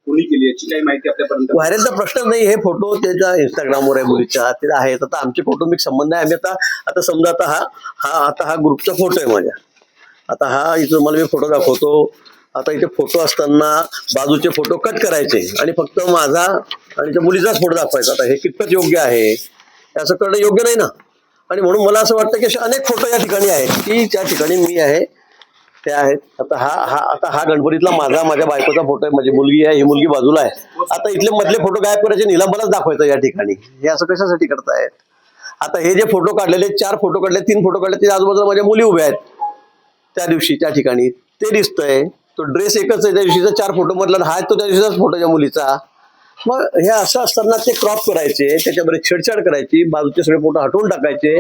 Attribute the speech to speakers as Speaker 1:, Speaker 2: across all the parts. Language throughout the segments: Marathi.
Speaker 1: कोणी केली याची काही माहिती आपल्यापर्यंत?
Speaker 2: व्हायरलचा प्रश्न नाही, हे फोटो त्याच्या इंस्टाग्रामवर आहे मुलीच्या, ते आहेत. आता आमचे कौटुंबिक संबंध आहे. आम्ही आता समजा हा ग्रुपचा फोटो आहे माझ्या. आता हा इथं मला मी फोटो दाखवतो. आता इथे फोटो असताना बाजूचे फोटो कट करायचे आणि फक्त माझा आणि त्या मुलीचाच फोटो दाखवायचा. आता हे कितपत योग्य आहे, असं करणं योग्य नाही ना. आणि म्हणून मला असं वाटतं की असे अनेक फोटो या ठिकाणी आहेत की त्या ठिकाणी मी आहे, ते आहेत. आता हा गणपतीतला माझ्या बायकोचा फोटो आहे, माझी मुलगी आहे, ही मुलगी बाजूला आहे. आता इथले मधले फोटो गायब करायचे, निलंबनच दाखवायचं या ठिकाणी. हे असं कशासाठी करतायत? आता हे जे फोटो काढलेले, 4 फोटो काढले, 3 फोटो काढले, ते आजूबाजूला माझ्या मुली उभ्या आहेत त्या दिवशी त्या ठिकाणी, ते दिसतंय. तो ड्रेस एकच आहे त्या दिवशीचा, 4 फोटो मधला हा तो त्या दिवशीचाच फोटो त्या मुलीचा. मग हे असं असताना ते क्रॉप करायचे, त्याच्यामध्ये छेडछाड करायची, बाजूचे सगळे फोटो हटवून टाकायचे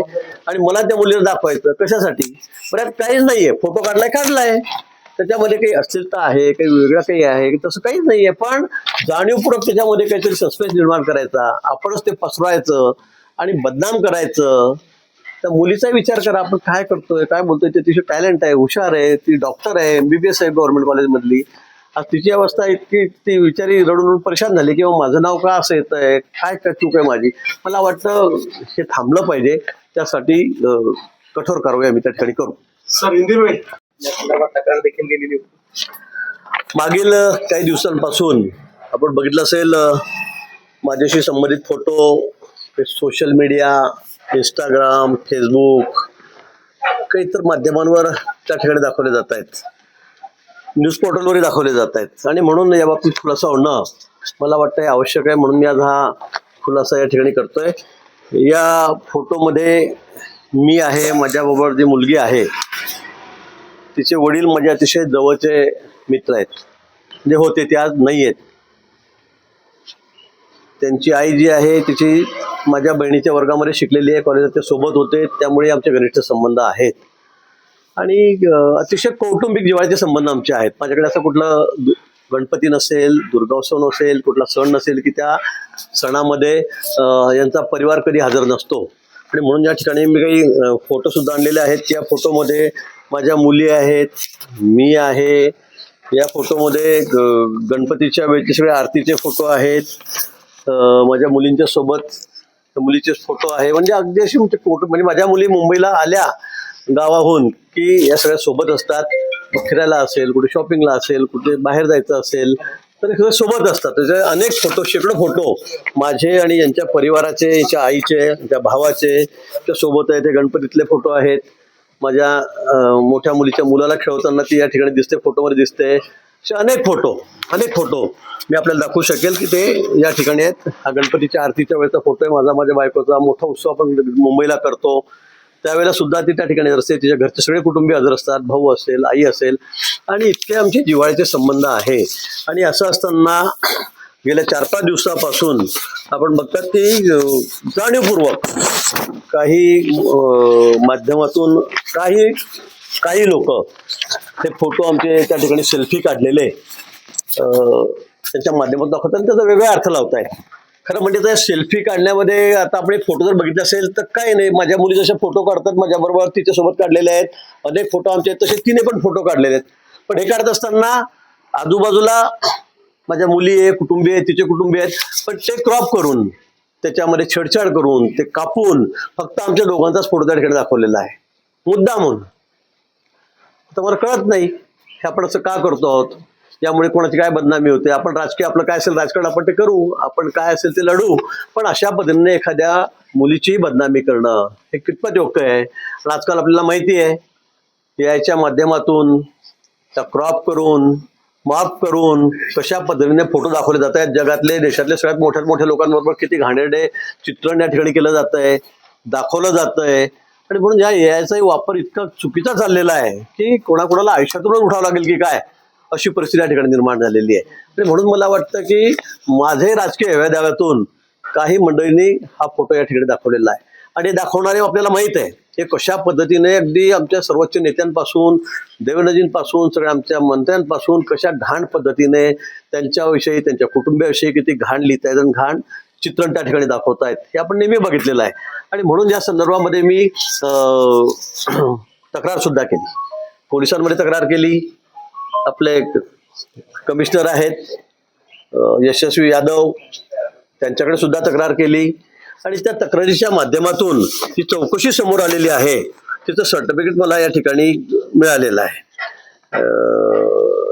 Speaker 2: आणि मला त्या मुलीला दाखवायचं. कशासाठी? बरं काहीच नाहीये, फोटो काढलाय, त्याच्यामध्ये काही अस्थिरता आहे, काही वेगळं काही आहे, तसं काहीच नाहीये. पण जाणीवपूर्वक त्याच्यामध्ये काहीतरी सस्पेन्स निर्माण करायचा, आपणच ते पसरवायचं आणि बदनाम करायचं. त्या मुलीचा विचार करा, आपण काय करतोय, काय बोलतोय. ते तिचे टॅलेंट आहे, हुशार आहे, ती डॉक्टर आहे, MBBS आहे गव्हर्नमेंट कॉलेजमधली. आज तिची अवस्था इतकी, ती विचारी रडून परेशान झाली की माझं नाव का असं येतंय, काय चूक आहे माझी. मला वाटतं हे थांबलं पाहिजे, त्यासाठी कठोर कारवाई आम्ही त्या ठिकाणी करू.
Speaker 1: सर इंदिरा तक्रार देखील गेलेली होती.
Speaker 2: मागील काही दिवसांपासून आपण बघितलं असेल, माझ्याशी संबंधित photo social media, Instagram, Facebook, काही इतर माध्यमांवर त्या ठिकाणी दाखवले जात आहेत, न्यूज पोर्टलवरही दाखवले जात आहेत. आणि म्हणून या बाबतीत खुलासा होणं मला वाटतं आवश्यक आहे. म्हणून मी आज हा खुलासा या ठिकाणी करतोय. या फोटोमध्ये मी आहे, माझ्याबरोबर जी मुलगी आहे तिचे वडील माझे अतिशय जवळचे मित्र आहेत, जे होते ते आज नाही आहेत. त्यांची आई जी आहे तिची माझ्या बहिणीच्या वर्गामध्ये शिकलेली आहे, कॉलेजात ते सोबत होते, त्यामुळे आमचे घनिष्ठ संबंध आहेत. आणि अतिशय कौटुंबिक जिव्हाळ्याचे संबंध आमचे आहेत. माझ्याकडे असं कुठलं गणपती नसेल, दुर्गोत्सव नसेल, कुठला सण नसेल की त्या सणामध्ये यांचा परिवार कधी हजर नसतो. आणि म्हणून या ठिकाणी मी काही फोटो सुद्धा आणलेले आहेत. त्या फोटोमध्ये माझ्या मुली आहेत, मी आहे. या फोटोमध्ये गणपतीच्या वेळचे सगळे आरतीचे फोटो आहेत. माझ्या मुलींच्या सोबत मुलीचे फोटो आहे. म्हणजे अगदी अशी फोटो, म्हणजे माझ्या मुली मुंबईला आल्या गावाहून की या सगळ्या सोबत असतात. फिरायला असेल, कुठे शॉपिंगला असेल, कुठे बाहेर जायचं असेल तर हे सगळे सोबत असतात. त्याचे अनेक फोटो, शेकडो फोटो माझे आणि यांच्या परिवाराचे, यांच्या आईचे, यांच्या भावाचे त्या सोबत आहे. ते गणपतीतले फोटो आहेत. माझ्या मोठ्या मुलीच्या मुलाला खेळवताना ती या ठिकाणी दिसते, फोटोमध्ये दिसते. असे अनेक फोटो मी आपल्याला दाखवू शकेल की ते या ठिकाणी आहेत. हा गणपतीच्या आरतीच्या वेळेचा फोटो आहे माझ्या बायकोचा. मोठा उत्सव आपण मुंबईला करतो त्यावेळेला सुद्धा ती त्या ठिकाणी असते. तिच्या घरचे सगळे कुटुंबीय हजर असतात, भाऊ असेल, आई असेल. आणि इतके आमचे जिव्हाळ्याचे संबंध आहे. आणि असं असताना गेल्या 4-5 दिवसापासून आपण बघतात की जाणीवपूर्वक काही माध्यमातून काही लोक ते फोटो आमचे त्या ठिकाणी सेल्फी काढलेले त्यांच्या माध्यमातून दाखवतात आणि त्याचा वेगळा अर्थ लावत आहे. खरं म्हणजे त्या सेल्फी काढण्यामध्ये आता आपण एक फोटो जर बघितला असेल तर काही नाही. माझ्या मुली जसे फोटो काढतात माझ्याबरोबर, तिच्यासोबत काढलेले आहेत. अनेक फोटो आमचे आहेत, तसे तिने पण फोटो काढलेले आहेत. पण हे काढत असताना आजूबाजूला माझ्या मुली आहे, कुटुंबीय आहेत, तिचे कुटुंबीय आहेत. पण ते क्रॉप करून, त्याच्यामध्ये छेडछाड करून, ते कापून फक्त आमच्या दोघांचाच फोटो त्या ठिकाणी दाखवलेला आहे, मुद्दाम म्हणून. तर मला कळत नाही हे आपण असं का करतो आहोत, यामुळे कोणाची काय बदनामी होते. आपण राजकीय, आपलं काय असेल राजकारण आपण ते करू, आपण काय असेल ते लढू. पण अशा पद्धतीने एखाद्या मुलीची बदनामी करणं हे कितपत योग्य आहे. आजकाल आपल्याला माहिती आहे याच्या माध्यमातून त्या क्रॉप करून, माफ करून कशा पद्धतीने फोटो दाखवले जात आहेत. जगातले, देशातले सगळ्यात मोठ्या लोकांबरोबर किती घाणेरडे चित्रण या ठिकाणी केलं जात आहे, दाखवलं जात आहे. आणि म्हणून या याचाही वापर इतका चुकीचा चाललेला आहे की कोणाकोणाला आयुष्यातूनच उठावं लागेल की काय, अशी परिस्थिती या ठिकाणी निर्माण झालेली आहे. आणि म्हणून मला वाटतं की माझे राजकीय हेव्यादाव्यातून काही मंडळींनी हा फोटो या ठिकाणी दाखवलेला आहे. आणि दाखवणारे आपल्याला माहित आहे हे कशा पद्धतीने अगदी आमच्या सर्वोच्च नेत्यांपासून, देवेंद्रजींपासून, सगळ्या आमच्या मंत्र्यांपासून कशा घाण पद्धतीने त्यांच्याविषयी, त्यांच्या कुटुंबियाविषयी किती घाण लिहितायत आणि घाण चित्रण त्या ठिकाणी दाखवतायत हे आपण नेहमी बघितलेलं आहे. आणि म्हणून या संदर्भामध्ये मी तक्रार सुद्धा केली, पोलिसांमध्ये तक्रार केली. आपले कमिशनर आहेत, यशस्वी यादव त्यांच्याकडे सुद्धा तक्रार केली आणि त्या तक्रारीच्या माध्यमातून ती चौकशी समोर आलेली आहे. तिचं सर्टिफिकेट मला या ठिकाणी मिळालेलं आहे.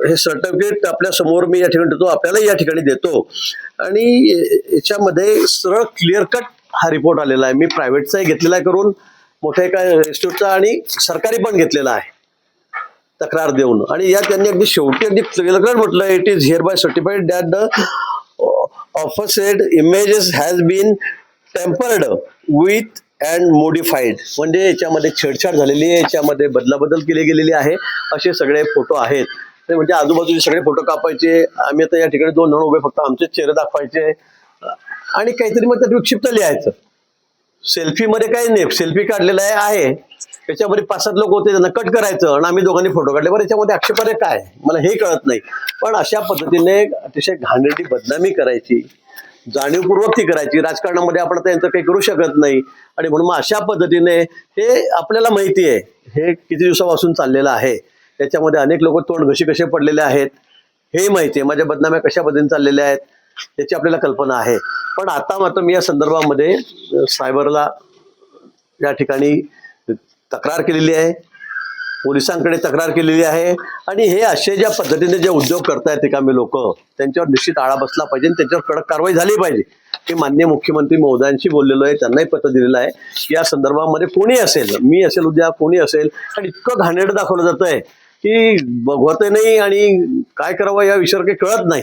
Speaker 2: हे सर्टिफिकेट आपल्या समोर मी या ठिकाणी देतो, आपल्यालाही या ठिकाणी देतो. आणि याच्यामध्ये सरळ क्लिअर कट हा रिपोर्ट आलेला आहे. मी प्रायव्हेटचाही घेतलेला आहे करून, मोठ्या एका इन्स्टिट्यूटचा, आणि सरकारी पण घेतलेला आहे तक्रार देऊन. आणि या त्यांनी अगदी शेवटी अगदी क्लिअर कट म्हटलं, it is hereby certified that the aforesaid images has been tampered with and modified. म्हणजे याच्यामध्ये छेडछाड झालेली आहे, याच्यामध्ये बदलाबदल केली गेलेली आहे, असे सगळे फोटो आहेत. ते म्हणजे आजूबाजूचे सगळे फोटो कापायचे, आम्ही आता या ठिकाणी 2 जण उभे, फक्त आमचेच चेहरे दाखवायचे आणि काहीतरी मग त्यात विक्षिप्त लिहायचं. सेल्फीमध्ये काही नाही, सेल्फी काढलेला आहे, त्याच्यामध्ये 5-7 लोक होते, त्यांना कट करायचं आणि आम्ही दोघांनी फोटो काढले. बरं, याच्यामध्ये आक्षेपार्ह काय मला हे कळत नाही. पण अशा पद्धतीने अतिशय घाणेरडी बदनामी करायची, जाणीवपूर्वक ती करायची. राजकारणामध्ये आपण त्यांचं काही करू शकत नाही आणि म्हणून मग अशा पद्धतीने हे आपल्याला माहिती आहे, हे किती दिवसापासून चाललेलं आहे. त्याच्यामध्ये अनेक लोक तोंड घशी कसे पडलेले आहेत हे माहिती आहे. माझ्या बदनाम्या कशा पद्धतीने चाललेल्या आहेत याची आपल्याला कल्पना आहे. पण आता मात्र मी या संदर्भामध्ये सायबरला या ठिकाणी तक्रार केलेली आहे, पोलिसांकडे तक्रार केलेली आहे. आणि हे असे ज्या पद्धतीने जे उद्योग करतायत रिकामे लोक, त्यांच्यावर निश्चित आळा बसला पाहिजे, त्यांच्यावर कडक कारवाई झाली पाहिजे. मी माननीय मुख्यमंत्री महोदयांशी बोललेलो आहे, त्यांनाही पत्र दिलेलं आहे की या संदर्भामध्ये कोणी असेल, मी असेल, उद्या कोणी असेल, आणि इतकं घाणेरडं दाखवलं जात आहे की बघवत नाही आणि काय करावं या विषयावर काही कळत नाही.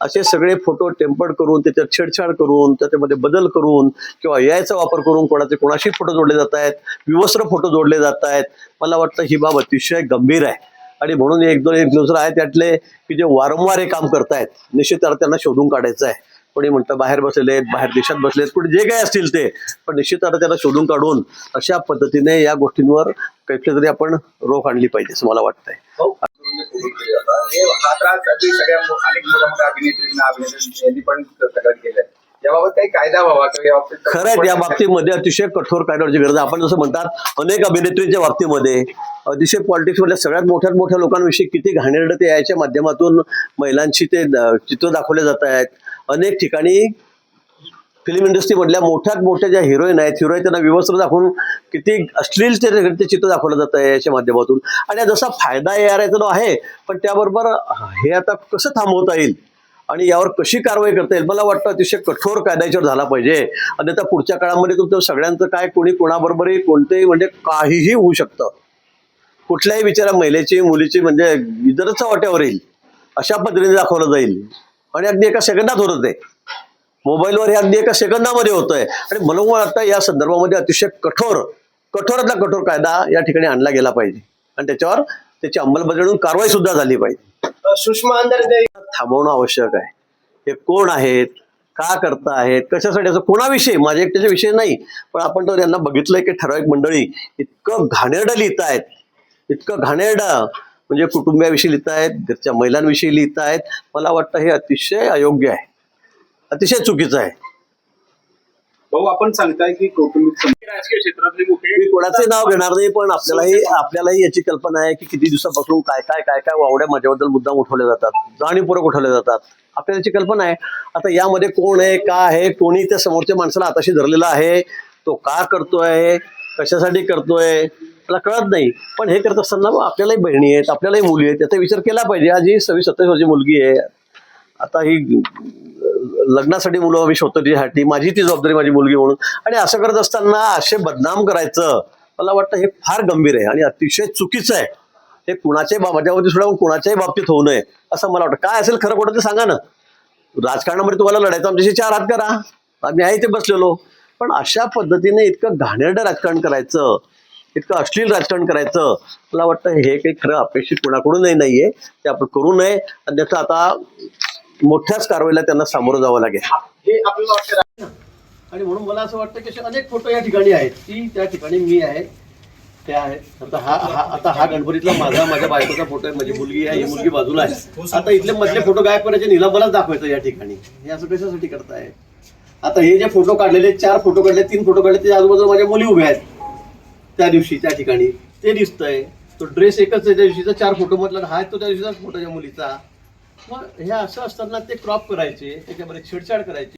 Speaker 2: असे सगळे फोटो टेम्पर्ड करून, त्याच्यात छेडछाड करून, त्याच्यामध्ये बदल करून किंवा याचा वापर करून कोणाशी फोटो जोडले जात आहेत, विवस्त्र फोटो जोडले जात आहेत. मला वाटतं ही बाब अतिशय गंभीर आहे. आणि म्हणून 1-2 इन्फ्लुएन्सर आहेत त्यातले की जे वारंवार हे काम करतायत, निश्चित त्यांना शोधून काढायचं आहे. कोणी म्हणतं बाहेर बसलेले आहेत, बाहेर देशात बसलेत, कुठे जे काही असतील ते, पण निश्चित त्यांना शोधून काढून अशा पद्धतीने या गोष्टींवर काहीतरी तरी आपण रोख आणली पाहिजे असं मला वाटतंय.
Speaker 1: हा त्रास अगदी सगळ्या अनेक मोठ्या अभिनेत्रींना अभिनेत्रींनी पण तक्रार केल्या. याबाबत काही कायदा व्हावा किंवा
Speaker 2: खरं आहे, या बाबतीमध्ये अतिशय कठोर कायद्याची गरज आहे. आपण जसं म्हणतात अनेक अभिनेत्रीच्या बाबतीमध्ये अतिशय पॉलिटिक्समधल्या सगळ्यात मोठ्या लोकांविषयी किती घाणेरडं ते याच्या माध्यमातून महिलांची ते चित्र दाखवले जात आहेत. अनेक ठिकाणी फिल्म इंडस्ट्रीमधल्या मोठ्या ज्या हिरोईन आहेत, त्यांना विवस्त्र दाखवून किती अश्लील ते चित्र दाखवलं जात आहे याच्या माध्यमातून. आणि जसा फायदा यायचा आहे, पण त्याबरोबर हे आता कसं थांबवता येईल आणि यावर कशी कारवाई करता येईल, मला वाटतं अतिशय कठोर कायदा याच्यावर झाला पाहिजे. आणि आता पुढच्या काळामध्ये तुमचं सगळ्यांचं काय, कोणी कोणाबरोबरही कोणतेही म्हणजे काहीही होऊ शकतं. कुठल्याही बिचारा महिलेची, मुलीची म्हणजे इतरच वाट्यावर येईल अशा पद्धतीने दाखवलं जाईल. आणि अगदी एका सेकंदात होतं ते, मोबाईलवर हे अगदी एका सेकंदामध्ये होतंय. आणि म्हणून आता या संदर्भामध्ये अतिशय कठोरातला कठोर कायदा या ठिकाणी आणला गेला पाहिजे आणि त्याच्यावर त्याची अंमलबजावणी कारवाई सुद्धा झाली पाहिजे.
Speaker 1: सुषमा अंधारे
Speaker 2: थांबवणं आवश्यक आहे. हे कोण आहेत, का करता आहेत, कशासाठी, असं कोणाविषयी, माझ्या एकट्याच्या विषयी नाही, पण आपण तर यांना बघितलंय की ठराविक मंडळी इतकं घाणेरडं लिहितायत, इतकं घाणेरडं म्हणजे कुटुंबियाविषयी लिहितायत, घरच्या महिलांविषयी लिहितायत. मला वाटतं हे अतिशय अयोग्य आहे, अतिशय चुकीचं आहे.
Speaker 1: भाऊ, आपण सांगताय की कौटुंबिक राजकीय क्षेत्रातले मोठे,
Speaker 2: मी कोणाचे नाव घेणार नाही, पण आपल्यालाही याची कल्पना आहे की किती दिवसापासून काय वावड्या माझ्याबद्दल मुद्दाम उठवले जातात, जाणीवपूर्वक उठवले जातात. आपल्याला याची कल्पना आहे. आता यामध्ये कोण आहे, का आहे, कोणी त्या समोरच्या माणसाला हाताशी धरलेला आहे, तो का करतोय, कशासाठी करतोय, मला कळत नाही. पण हे करत असताना आपल्यालाही बहिणी आहेत, आपल्यालाही मुली आहेत, त्याचा विचार केला पाहिजे. आज ही 26-27 वर्षाची मुलगी आहे, आता ही लग्नासाठी मुलं हवी शोधतो, तिच्यासाठी माझी ती जबाबदारी, माझी मुलगी म्हणून. आणि असं करत असताना असे बदनाम करायचं, मला वाटतं हे फार गंभीर आहे आणि अतिशय चुकीचं आहे. हे कुणाच्याही माझ्यावरती सुद्धा कुणाच्याही बाबतीत होऊ नये असं मला वाटतं. काय असेल खरं खोटं ते सांगा ना. राजकारणामध्ये तुम्हाला लढायचं, आमच्याशी 4 हात करा, आम्ही आहे ते बसलेलो. पण अशा पद्धतीने इतकं घाणेरडं राजकारण करायचं, इतकं अश्लील राजकारण करायचं, मला वाटतं हे काही खरं अपेक्षित कोणाकडूनही नाहीये. ते आपण करू नये आणि त्याचं आता मोठ्याच कारवाईला त्यांना सामोरं जावं लागेल.
Speaker 1: हे आपल्याला वाटतं.
Speaker 2: आणि म्हणून मला असं वाटतं की असे अनेक फोटो या ठिकाणी आहेत की त्या ठिकाणी मी आहे, ते आहेत. आता हा गणपतीतला माझ्या बायकोचा फोटो आहे, माझी मुलगी आहे, ही मुलगी बाजूला आहे. आता इथले मधले फोटो गायब करायचे, निलंबनच दाखवायचं या ठिकाणी. हे असं कशासाठी करताय? आता हे जे फोटो काढलेले, 4 फोटो काढले, 3 फोटो काढले, ते आजूबाजूला माझ्या मुली उभ्या आहेत त्या दिवशी त्या ठिकाणी, ते दिसतंय. तो ड्रेस एकच आहे त्या दिवशीचा, 4 फोटो मधला हा तो त्या दिवशीचाच फोटो त्या मुलीचा. मग हे असं असताना ते क्रॉप करायचे, त्याच्यामध्ये छेडछाड करायची.